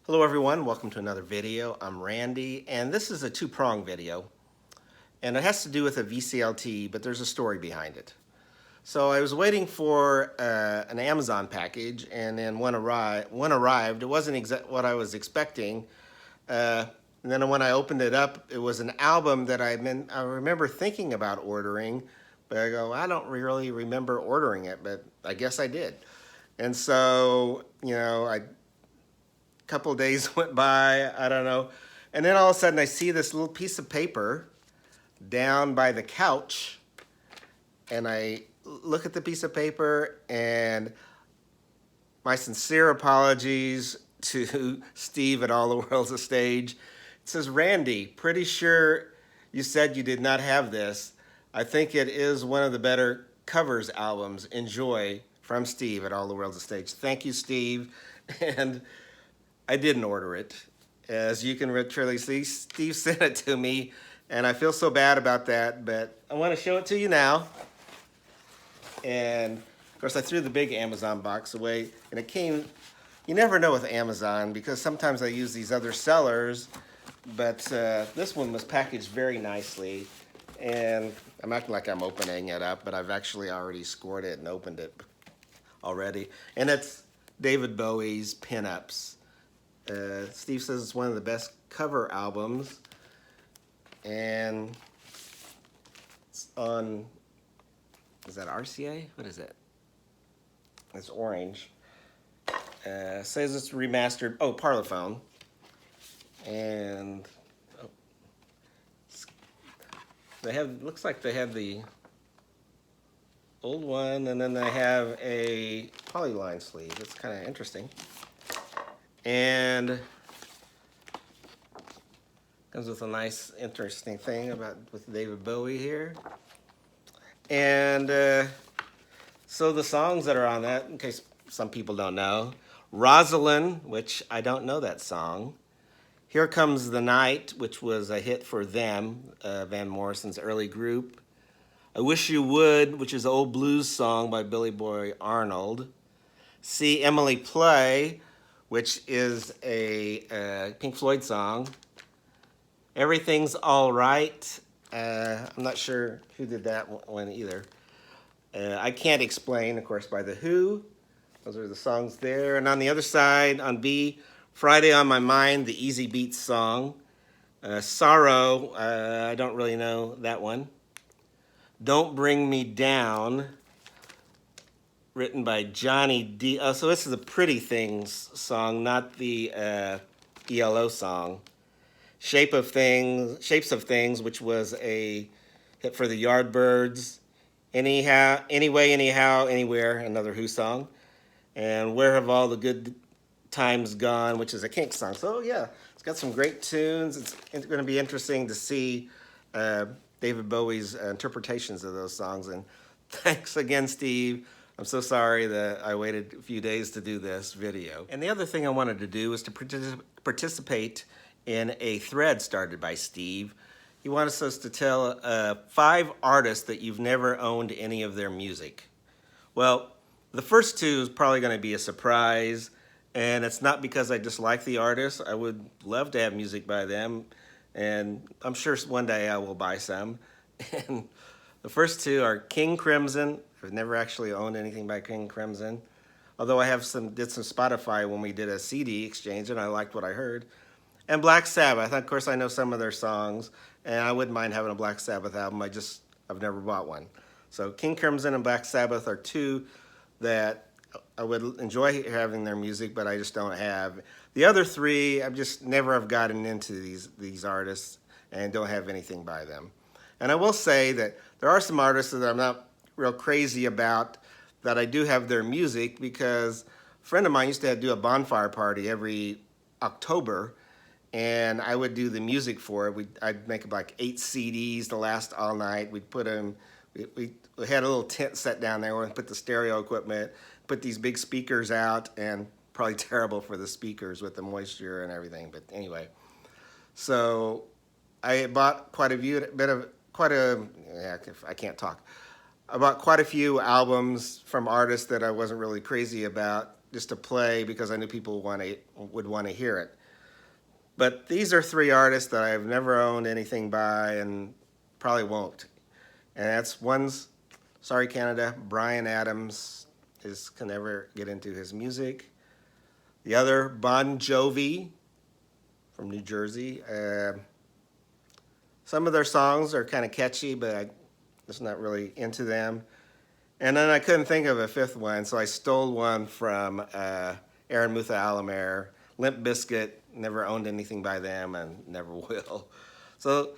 Hello everyone, welcome to another video. I'm Randy, and this is a two-prong video. And it has to do with a VCLT, but there's a story behind it. So I was waiting for an Amazon package, and then one arrived. It wasn't what I was expecting. And then when I opened it up, it was an album that I remember thinking about ordering, but I go, I don't really remember ordering it, but I guess I did. And so, a couple of days went by, I don't know, and then all of a sudden I see this little piece of paper down by the couch, and I look at the piece of paper, and my sincere apologies to Steve at All the World's a Stage. It says, Randy, pretty sure you said you did not have this. I think it is one of the better covers albums. Enjoy, from Steve at All the World's a Stage. Thank you, Steve. And I didn't order it. As you can literally see, Steve sent it to me, and I feel so bad about that, but I want to show it to you now. And of course I threw the big Amazon box away, and it came, you never know with Amazon because sometimes I use these other sellers, but this one was packaged very nicely, and I'm acting like I'm opening it up, but I've actually already scored it and opened it already. And it's David Bowie's Pin-Ups. Steve says it's one of the best cover albums, and it's on, is that RCA? What is it? It's orange. Says it's remastered, Parlophone. And they have, looks like they have the old one, and then they have a polyline sleeve. It's kind of interesting. And comes with a nice, interesting thing with David Bowie here. And so the songs that are on that, in case some people don't know, Rosalind, which I don't know that song. Here Comes the Night, which was a hit for them, Van Morrison's early group. I Wish You Would, which is an old blues song by Billy Boy Arnold. See Emily Play, which is a Pink Floyd song. Everything's All Right. I'm not sure who did that one either. I Can't Explain, of course, by The Who. Those are the songs there. And on the other side, on B, Friday on My Mind, the Easy Beats song. Sorrow, I don't really know that one. Don't Bring Me Down, written by Johnny D. Oh, so this is a Pretty Things song, not the ELO song. Shapes of Things, which was a hit for the Yardbirds. Anyhow, Anyway, Anyhow, Anywhere, another Who song. And Where Have All the Good Times Gone, which is a Kinks song. So yeah, it's got some great tunes. It's going to be interesting to see David Bowie's interpretations of those songs. And thanks again, Steve. I'm so sorry that I waited a few days to do this video. And the other thing I wanted to do was to participate in a thread started by Steve. He wants us to tell 5 artists that you've never owned any of their music. Well, the first 2 is probably going to be a surprise, and it's not because I dislike the artist. I would love to have music by them, and I'm sure one day I will buy some. And the first 2 are King Crimson. I've never actually owned anything by King Crimson, although I have did some Spotify when we did a CD exchange, and I liked what I heard. And Black Sabbath. Of course, I know some of their songs, and I wouldn't mind having a Black Sabbath album. I've never bought one. So King Crimson and Black Sabbath are 2 that I would enjoy having their music, but I just don't have. The other 3, I've just never have gotten into these artists and don't have anything by them. And I will say that there are some artists that I'm not real crazy about that I do have their music, because a friend of mine used to do a bonfire party every October, and I would do the music for it. I'd make like 8 CDs to last all night. We'd put them, we had a little tent set down there where we put the stereo equipment, put these big speakers out, and probably terrible for the speakers with the moisture and everything, but anyway. So I bought I can't talk. I bought quite a few albums from artists that I wasn't really crazy about just to play because I knew people would want to hear it. But these are three artists that I've never owned anything by and probably won't. And that's one's, sorry Canada, Bryan Adams can never get into his music. The other, Bon Jovi from New Jersey. Some of their songs are kind of catchy, but I'm just not really into them. And then I couldn't think of a fifth one, so I stole one from Aaron Mutha Alamere, Limp Bizkit. Never owned anything by them and never will. So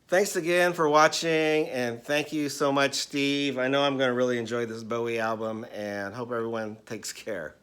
thanks again for watching, and thank you so much, Steve. I know I'm going to really enjoy this Bowie album, and hope everyone takes care.